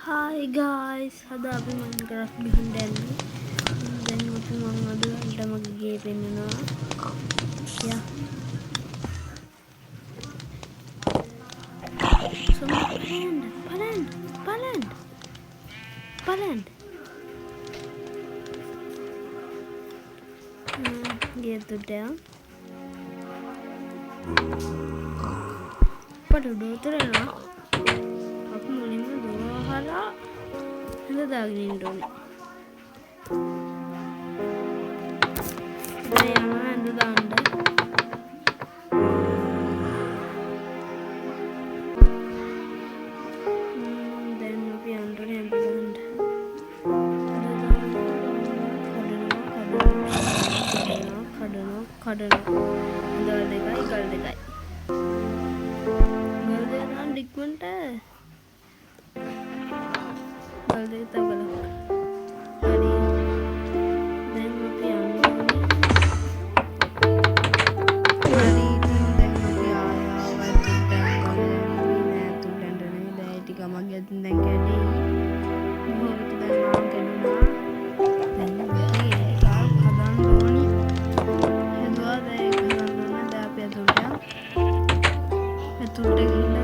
Hi guys, ada අපි Minecraft ගහන්න යන්නේ. දැන් අපි මම අද මගේ ගේ පෙන්නනවා. යා. බලන්න. ගේ තුඩ. පඩු දොතරනවා. අපි මුලින්ම දුවහලා හඳ දාගෙන ඉන්න ඕනේ. දැන් යනවා හඳ දාන්න. දැන් අපි යන්න ඕනේ හඳ දාන්න. කඩනවා. ගල් දෙකයි. ගල් දෙක නම් ඩික්මන්ට ගල් දෙක තවලා. හරි. දැන් අපි යන්න ඕනේ. හරි. දැන් අපි ආයෙත් තුඩන්න නේ. දැන් ටික මගේ අතින් දැන් කැඩේ. මොහොත දැන් මාම් කැඩුනා. දැන් අපි ඒක හදන්න ඕනේ. හදුවා දැන් ඒක හදන්න ඕනේ. දැන් අපි ඇතුළට ගිහින්